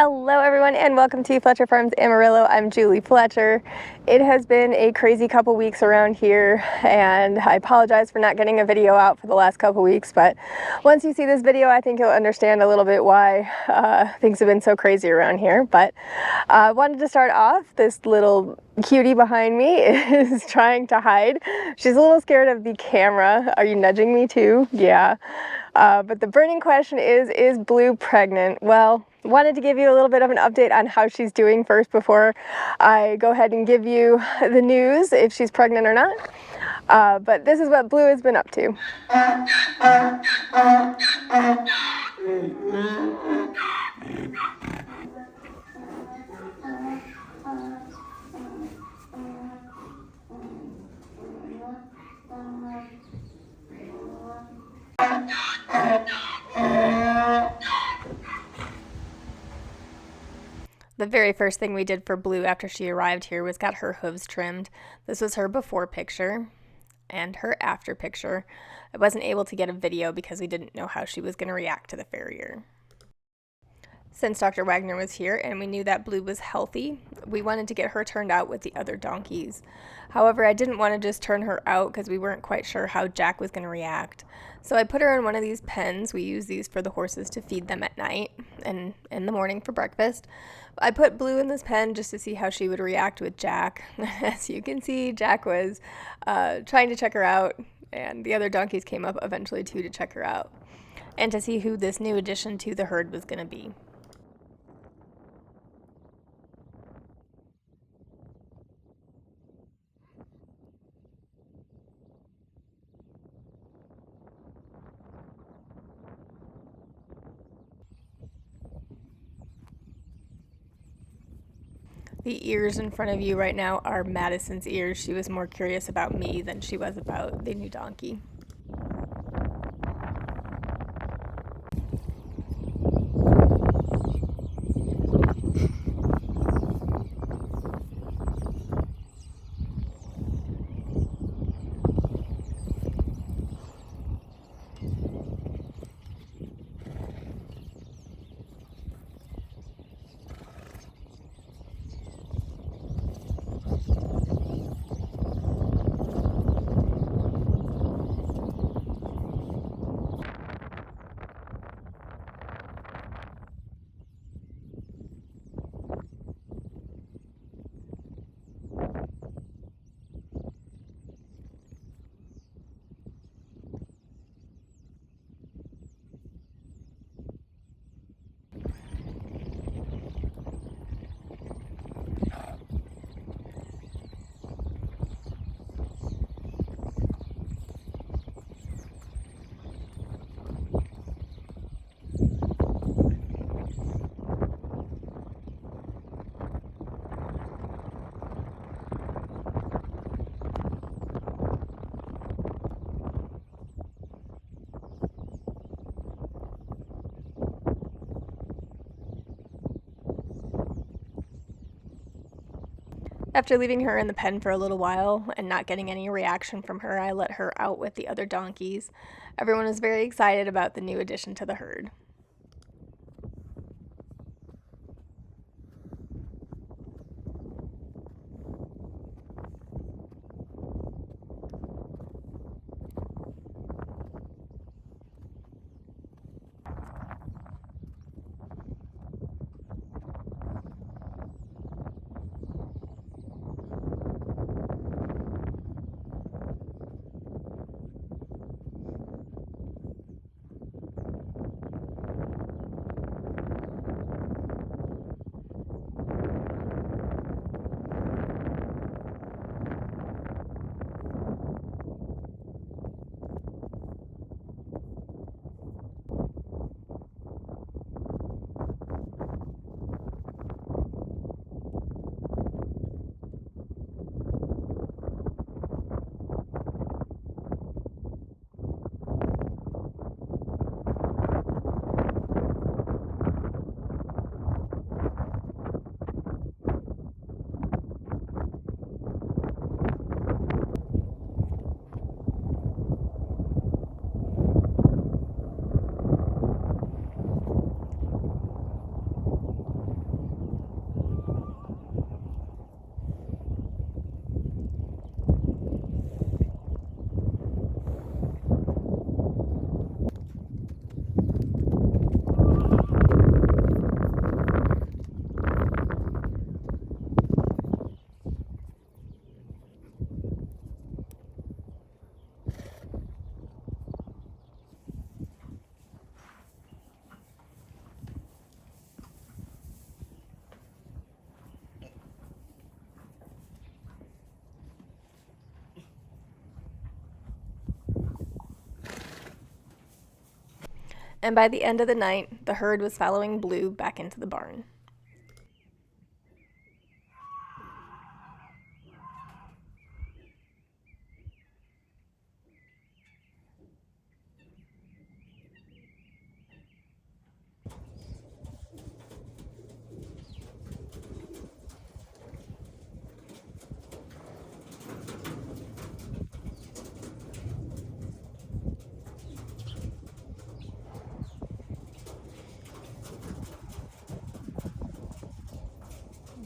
Hello everyone and welcome to Fletcher Farms Amarillo. I'm Julie Fletcher. It has been a crazy couple weeks around here and I apologize for not getting a video out for the last couple weeks, but once you see this video I think you'll understand a little bit why things have been so crazy around here. But I wanted to start off, this little cutie behind me is trying to hide. She's a little scared of the camera. Are you nudging me too? Yeah. But the burning question is Blue pregnant? Well, wanted to give you a little bit of an update on how she's doing first before I go ahead and give you the news if she's pregnant or not. But this is what Blue has been up to. The very first thing we did for Blue after she arrived here was got her hooves trimmed. This was her before picture and her after picture. I wasn't able to get a video because we didn't know how she was going to react to the farrier. Since Dr. Wagner was here and we knew that Blue was healthy, we wanted to get her turned out with the other donkeys. However, I didn't want to just turn her out because we weren't quite sure how Jack was going to react. So I put her in one of these pens. We use these for the horses to feed them at night and in the morning for breakfast. I put Blue in this pen just to see how she would react with Jack. As you can see, Jack was trying to check her out, and the other donkeys came up eventually too to check her out and to see who this new addition to the herd was going to be. The ears in front of you right now are Madison's ears. She was more curious about me than she was about the new donkey. After leaving her in the pen for a little while and not getting any reaction from her, I let her out with the other donkeys. Everyone was very excited about the new addition to the herd. And by the end of the night, the herd was following Blue back into the barn.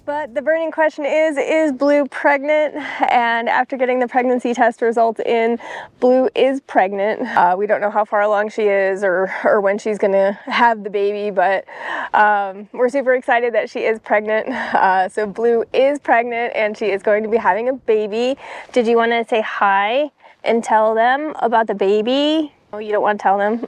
But the burning question is Blue pregnant? And after getting the pregnancy test results in, Blue is pregnant. We don't know how far along she is or when she's gonna have the baby, but we're super excited that she is pregnant. So Blue is pregnant and she is going to be having a baby. Did you want to say hi and tell them about the baby? Oh, you don't want to tell them?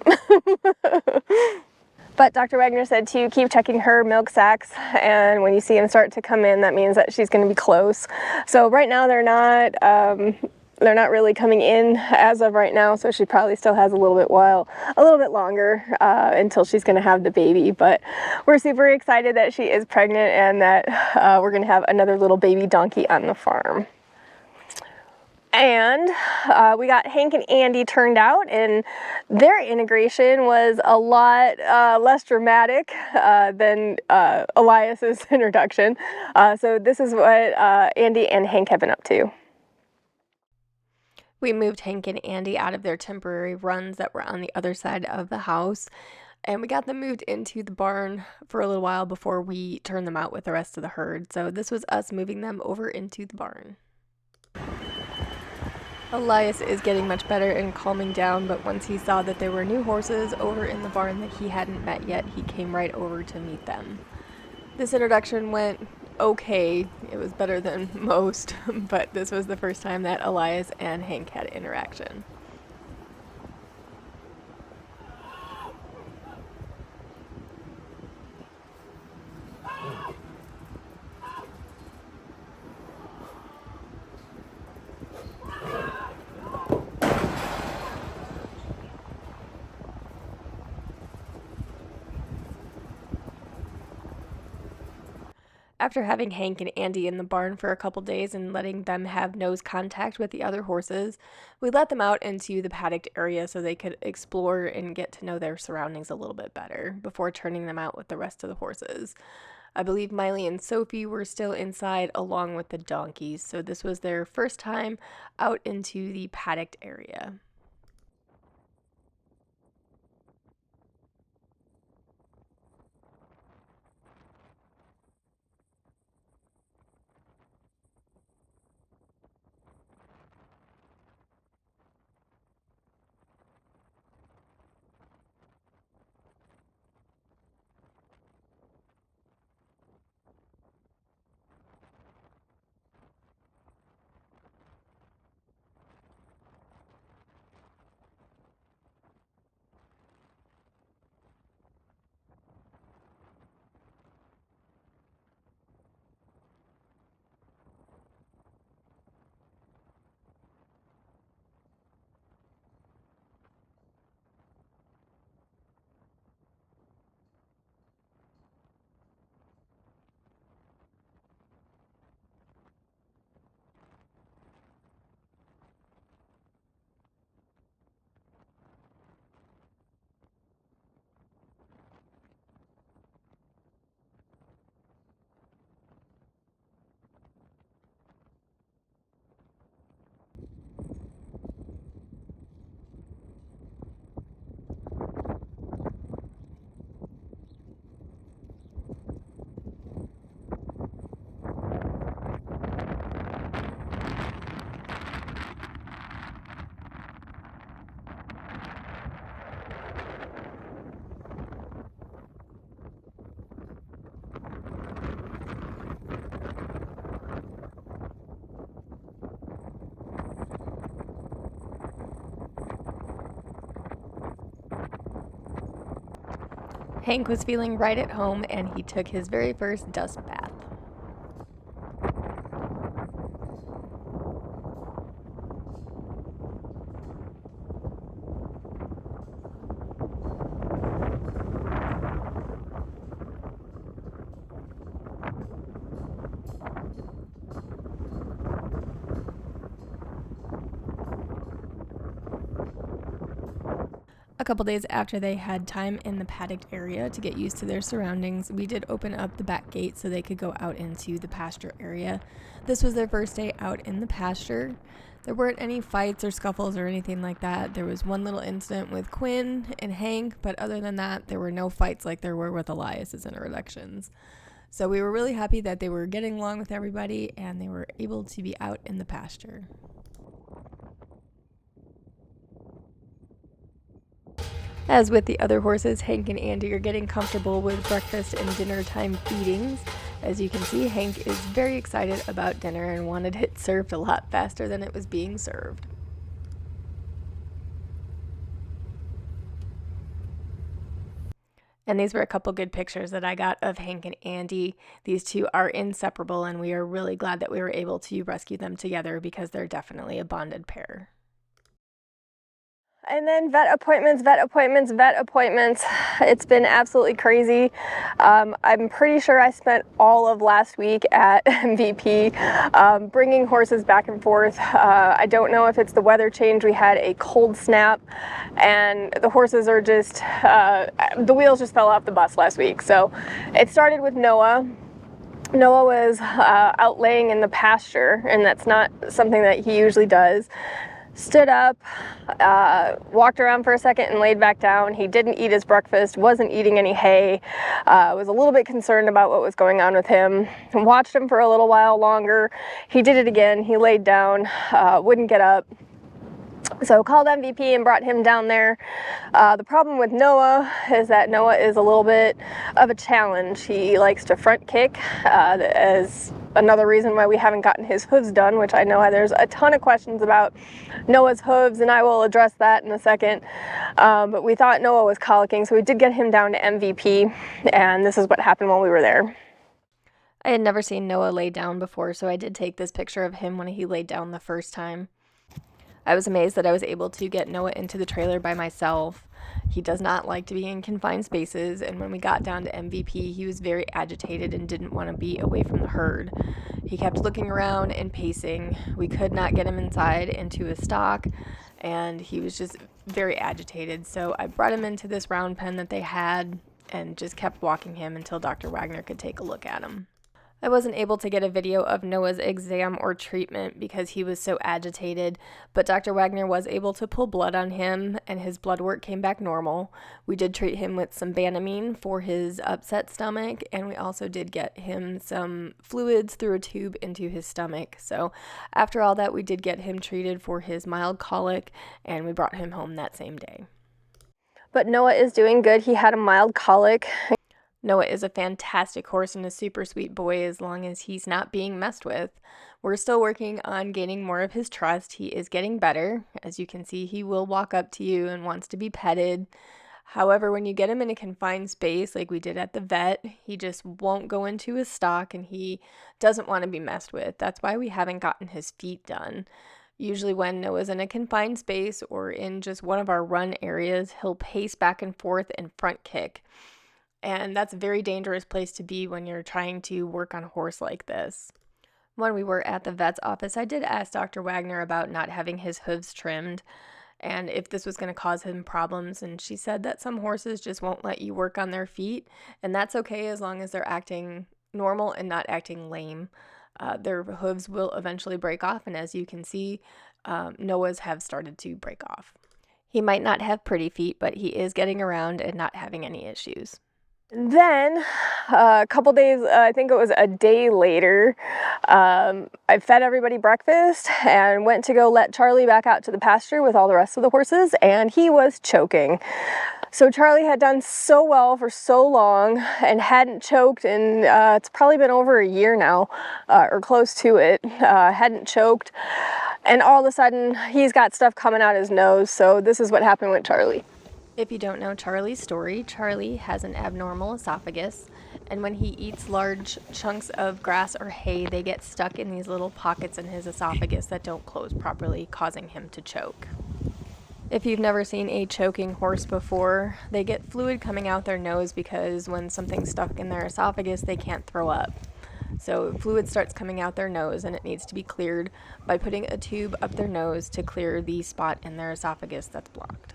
But Dr. Wagner said to keep checking her milk sacs, and when you see them start to come in, that means that she's going to be close. So right now they're not really coming in as of right now, so she probably still has a little bit longer until she's going to have the baby. But we're super excited that she is pregnant and that we're going to have another little baby donkey on the farm. And we got Hank and Andy turned out, and their integration was a lot less dramatic than Elias's introduction. So this is what Andy and Hank have been up to. We moved Hank and Andy out of their temporary runs that were on the other side of the house, and we got them moved into the barn for a little while before we turned them out with the rest of the herd. So this was us moving them over into the barn. Elias is getting much better and calming down, but once he saw that there were new horses over in the barn that he hadn't met yet, he came right over to meet them. This introduction went okay. It was better than most, but this was the first time that Elias and Hank had interaction. After having Hank and Andy in the barn for a couple days and letting them have nose contact with the other horses, we let them out into the paddocked area so they could explore and get to know their surroundings a little bit better before turning them out with the rest of the horses. I believe Miley and Sophie were still inside along with the donkeys, so this was their first time out into the paddocked area. Hank was feeling right at home and he took his very first dust bath. couple days after they had time in the paddocked area to get used to their surroundings, we did open up the back gate so they could go out into the pasture area. This was their first day out in the pasture. There weren't any fights or scuffles or anything like that. There was one little incident with Quinn and Hank, but other than that, there were no fights like there were with Elias's introductions. So we were really happy that they were getting along with everybody and they were able to be out in the pasture. As with the other horses, Hank and Andy are getting comfortable with breakfast and dinner time feedings. As you can see, Hank is very excited about dinner and wanted it served a lot faster than it was being served. And these were a couple good pictures that I got of Hank and Andy. These two are inseparable, and we are really glad that we were able to rescue them together because they're definitely a bonded pair. And then vet appointments. It's been absolutely crazy. I'm pretty sure I spent all of last week at MVP bringing horses back and forth. I don't know if it's the weather change. We had a cold snap and the horses are just, the wheels just fell off the bus last week. So it started with Noah. Noah was out laying in the pasture, and that's not something that he usually does. Stood up, walked around for a second and laid back down. He didn't eat his breakfast, wasn't eating any hay, was a little bit concerned about what was going on with him. Watched him for a little while longer. He did it again. He laid down, wouldn't get up. So called MVP and brought him down there. The problem with Noah is that Noah is a little bit of a challenge. He likes to front kick, as another reason why we haven't gotten his hooves done, which I know there's a ton of questions about Noah's hooves, and I will address that in a second. But we thought Noah was colicking, so we did get him down to MVP, and this is what happened while we were there. I had never seen Noah lay down before, so I did take this picture of him when he laid down the first time. I was amazed that I was able to get Noah into the trailer by myself. He does not like to be in confined spaces, and when we got down to MVP, he was very agitated and didn't want to be away from the herd. He kept looking around and pacing. We could not get him inside into a stock, and he was just very agitated. So I brought him into this round pen that they had and just kept walking him until Dr. Wagner could take a look at him. I wasn't able to get a video of Noah's exam or treatment because he was so agitated, but Dr. Wagner was able to pull blood on him and his blood work came back normal. We did treat him with some Banamine for his upset stomach, and we also did get him some fluids through a tube into his stomach. So after all that, we did get him treated for his mild colic, and we brought him home that same day. But Noah is doing good. He had a mild colic. Noah is a fantastic horse and a super sweet boy as long as he's not being messed with. We're still working on gaining more of his trust. He is getting better. As you can see, he will walk up to you and wants to be petted. However, when you get him in a confined space like we did at the vet, he just won't go into his stock and he doesn't want to be messed with. That's why we haven't gotten his feet done. Usually when Noah's in a confined space or in just one of our run areas, he'll pace back and forth and front kick. And that's a very dangerous place to be when you're trying to work on a horse like this. When we were at the vet's office, I did ask Dr. Wagner about not having his hooves trimmed and if this was going to cause him problems. And she said that some horses just won't let you work on their feet. And that's okay as long as they're acting normal and not acting lame. Their hooves will eventually break off. And as you can see, Noah's have started to break off. He might not have pretty feet, but he is getting around and not having any issues. Then, a couple days, I think it was a day later, I fed everybody breakfast and went to go let Charlie back out to the pasture with all the rest of the horses, and he was choking. So Charlie had done so well for so long and hadn't choked, and it's probably been over a year now, or close to it, hadn't choked, and all of a sudden he's got stuff coming out his nose. So this is what happened with Charlie. If you don't know Charlie's story, Charlie has an abnormal esophagus, and when he eats large chunks of grass or hay, they get stuck in these little pockets in his esophagus that don't close properly, causing him to choke. If you've never seen a choking horse before, they get fluid coming out their nose because when something's stuck in their esophagus, they can't throw up. So fluid starts coming out their nose, and it needs to be cleared by putting a tube up their nose to clear the spot in their esophagus that's blocked.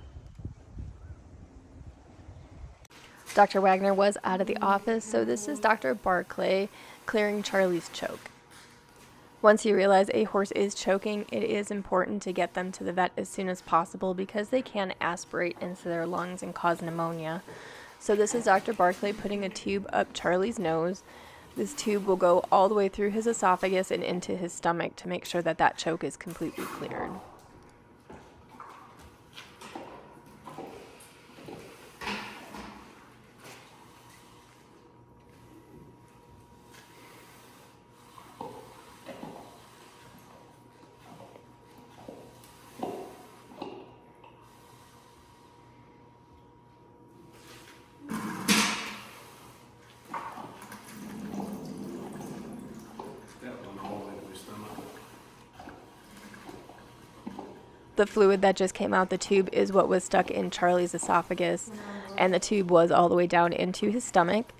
Dr. Wagner was out of the office, so this is Dr. Barclay clearing Charlie's choke. Once you realize a horse is choking, it is important to get them to the vet as soon as possible because they can aspirate into their lungs and cause pneumonia. So this is Dr. Barclay putting a tube up Charlie's nose. This tube will go all the way through his esophagus and into his stomach to make sure that that choke is completely cleared. The fluid that just came out the tube is what was stuck in Charlie's esophagus, and the tube was all the way down into his stomach.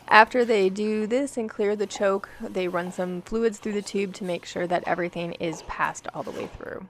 After they do this and clear the choke, they run some fluids through the tube to make sure that everything is passed all the way through.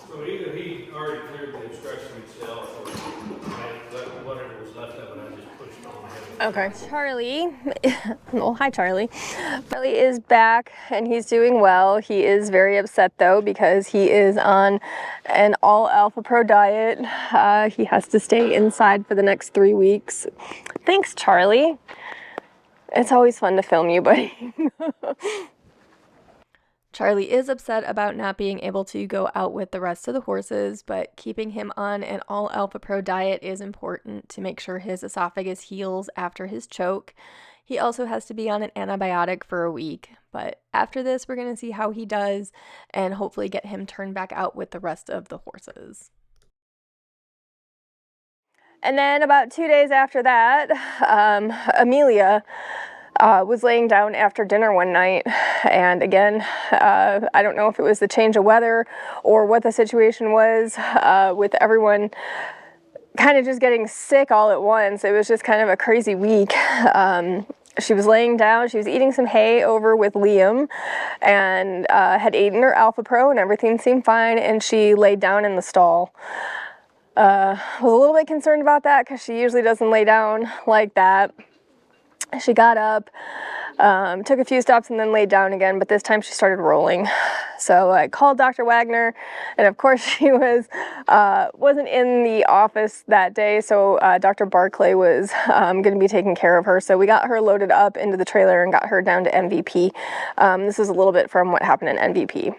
So either he already cleared the obstruction himself, or whatever was left of it, I just pushed on him. Okay. Charlie, well, hi Charlie. Charlie is back and he's doing well. He is very upset though because he is on an all Alfa Pro diet. He has to stay inside for the next 3 weeks. Thanks, Charlie. It's always fun to film you, buddy. Charlie is upset about not being able to go out with the rest of the horses, but keeping him on an all Alfa Pro diet is important to make sure his esophagus heals after his choke. He also has to be on an antibiotic for a week, but after this, we're going to see how he does and hopefully get him turned back out with the rest of the horses. And then about 2 days after that, Amelia was laying down after dinner one night, and again, I don't know if it was the change of weather or what the situation was with everyone kind of just getting sick all at once. It was just kind of a crazy week. She was laying down, she was eating some hay over with Liam, and had eaten her Alfa Pro and everything seemed fine, and she laid down in the stall. Was a little bit concerned about that because she usually doesn't lay down like that. She got up, took a few steps and then laid down again, but this time she started rolling. So I called Dr. Wagner, and of course she wasn't in the office that day, so Dr. Barclay was going to be taking care of her. So we got her loaded up into the trailer and got her down to MVP. This is a little bit from what happened in MVP.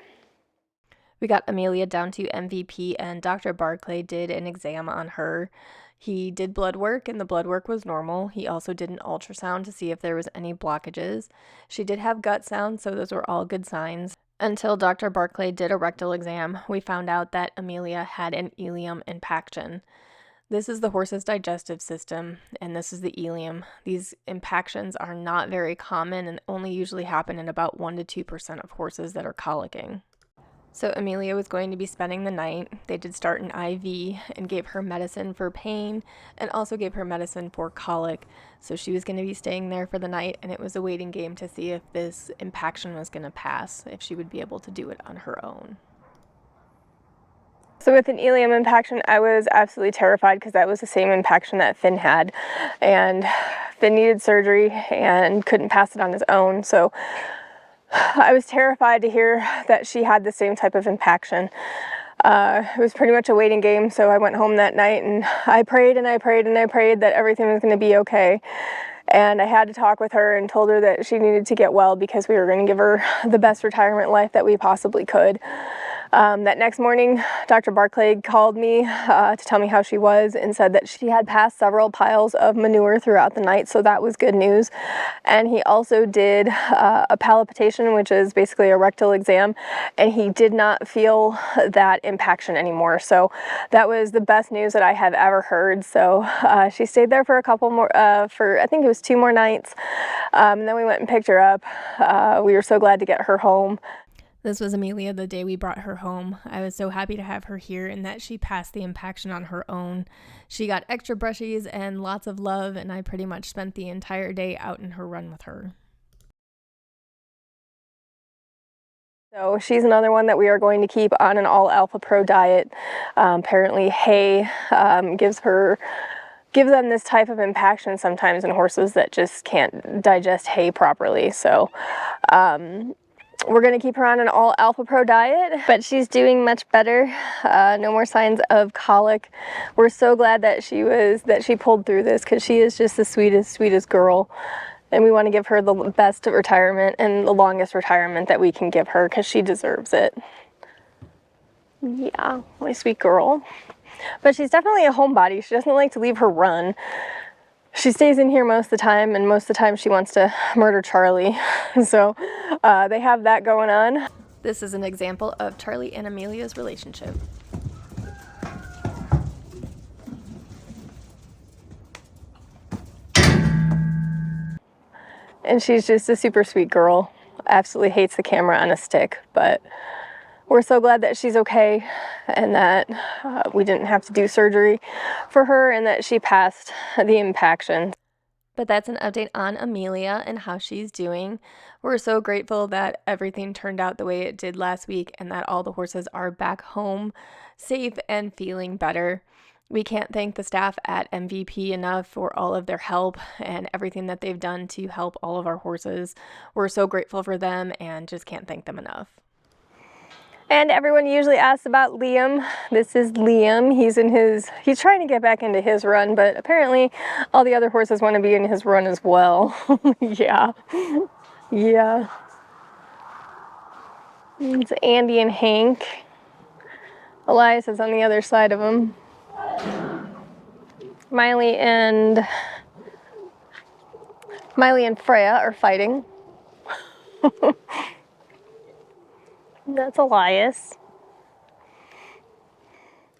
We got Amelia down to MVP, and Dr. Barclay did an exam on her. He did blood work, and the blood work was normal. He also did an ultrasound to see if there was any blockages. She did have gut sounds, so those were all good signs. Until Dr. Barclay did a rectal exam, we found out that Amelia had an ileum impaction. This is the horse's digestive system, and this is the ileum. These impactions are not very common and only usually happen in about 1% to 2% of horses that are colicking. So Amelia was going to be spending the night. They did start an IV and gave her medicine for pain and also gave her medicine for colic. So she was going to be staying there for the night, and it was a waiting game to see if this impaction was going to pass, if she would be able to do it on her own. So with an ileum impaction, I was absolutely terrified because that was the same impaction that Finn had. And Finn needed surgery and couldn't pass it on his own. So I was terrified to hear that she had the same type of impaction. It was pretty much a waiting game, so I went home that night and I prayed and I prayed and I prayed that everything was going to be okay. And I had to talk with her and told her that she needed to get well because we were going to give her the best retirement life that we possibly could. That next morning, Dr. Barclay called me to tell me how she was and said that she had passed several piles of manure throughout the night, so that was good news. And he also did a palpitation, which is basically a rectal exam, and he did not feel that impaction anymore. So that was the best news that I have ever heard. So she stayed there for a couple more, for I think it was 2 more nights, and then we went and picked her up. We were so glad to get her home. This was Amelia the day we brought her home. I was so happy to have her here and that she passed the impaction on her own. She got extra brushies and lots of love, and I pretty much spent the entire day out in her run with her. So she's another one that we are going to keep on an all Alfa Pro diet. Apparently hay gives them this type of impaction sometimes in horses that just can't digest hay properly. So we're going to keep her on an all Alfa Pro diet, but she's doing much better. No more signs of colic. We're so glad that she pulled through this, because she is just the sweetest girl. And we want to give her the best retirement and the longest retirement that we can give her, because she deserves it. Yeah, my sweet girl. But she's definitely a homebody. She doesn't like to leave her run. She stays in here most of the time, and most of the time she wants to murder Charlie. So they have that going on. This is an example of Charlie and Amelia's relationship. And she's just a super sweet girl. Absolutely hates the camera on a stick, but we're so glad that she's okay and that we didn't have to do surgery for her and that she passed the impaction. But that's an update on Amelia and how she's doing. We're so grateful that everything turned out the way it did last week and that all the horses are back home, safe and feeling better. We can't thank the staff at MVP enough for all of their help and everything that they've done to help all of our horses. We're so grateful for them and just can't thank them enough. And everyone usually asks about Liam. This is Liam. He's trying to get back into his run, but apparently all the other horses want to be in his run as well. Yeah. Yeah. It's Andy and Hank. Elias is on the other side of him. Miley and Freya are fighting. That's Elias.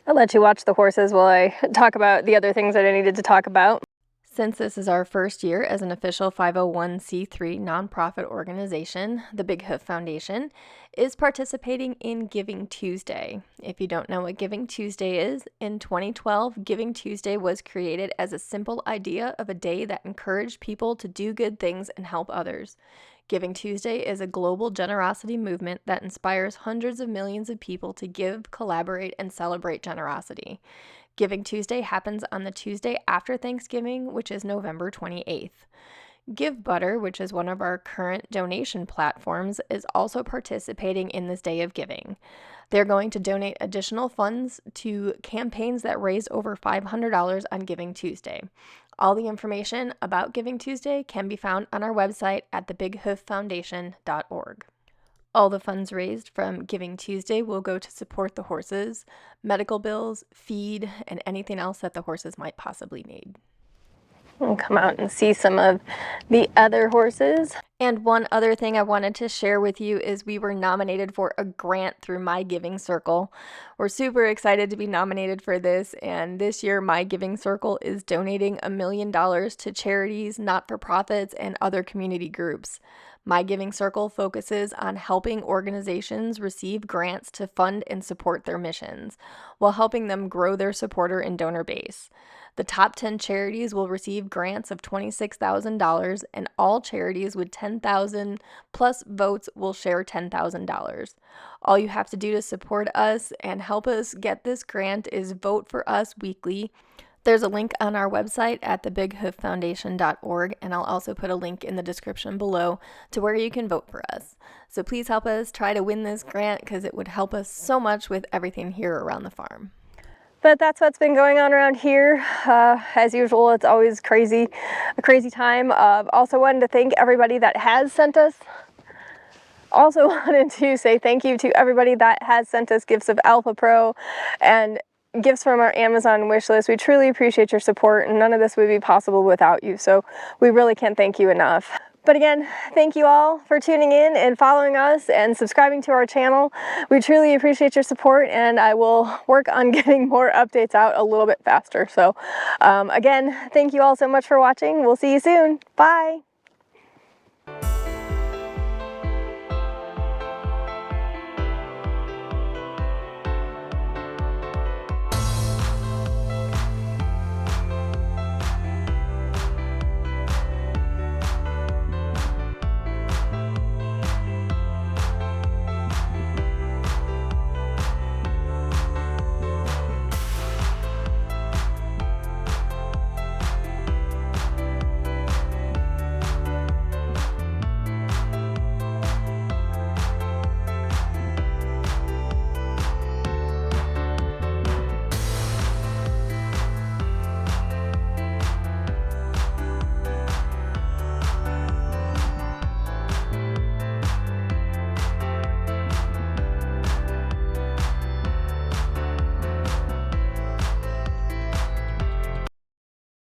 I'll let you watch the horses while I talk about the other things that I needed to talk about. Since this is our first year as an official 501c3 nonprofit organization, the Big Hoof Foundation is participating in Giving Tuesday. If you don't know what Giving Tuesday is, in 2012, Giving Tuesday was created as a simple idea of a day that encouraged people to do good things and help others. Giving Tuesday is a global generosity movement that inspires hundreds of millions of people to give, collaborate, and celebrate generosity. Giving Tuesday happens on the Tuesday after Thanksgiving, which is November 28th. Give Butter, which is one of our current donation platforms, is also participating in this day of giving. They're going to donate additional funds to campaigns that raise over $500 on Giving Tuesday. All the information about Giving Tuesday can be found on our website at thebighoof.foundation.org. All the funds raised from Giving Tuesday will go to support the horses, medical bills, feed, and anything else that the horses might possibly need. We'll come out and see some of the other horses. And one other thing I wanted to share with you is we were nominated for a grant through My Giving Circle. We're super excited to be nominated for this, and this year My Giving Circle is donating $1 million to charities, not-for-profits, and other community groups. My Giving Circle focuses on helping organizations receive grants to fund and support their missions, while helping them grow their supporter and donor base. The top 10 charities will receive grants of $26,000, and all charities with 10,000 plus votes will share $10,000. All you have to do to support us and help us get this grant is vote for us weekly. There's a link on our website at thebighooffoundation.org, and I'll also put a link in the description below to where you can vote for us. So please help us try to win this grant because it would help us so much with everything here around the farm. But that's what's been going on around here. As usual, it's always a crazy time. Also wanted to thank everybody that has sent us. Also wanted to say thank you to everybody that has sent us gifts of Alfa Pro and gifts from our Amazon wish list. We truly appreciate your support, and none of this would be possible without you. So we really can't thank you enough. But again, thank you all for tuning in and following us and subscribing to our channel. We truly appreciate your support, and I will work on getting more updates out a little bit faster. So again, thank you all so much for watching. We'll see you soon. Bye.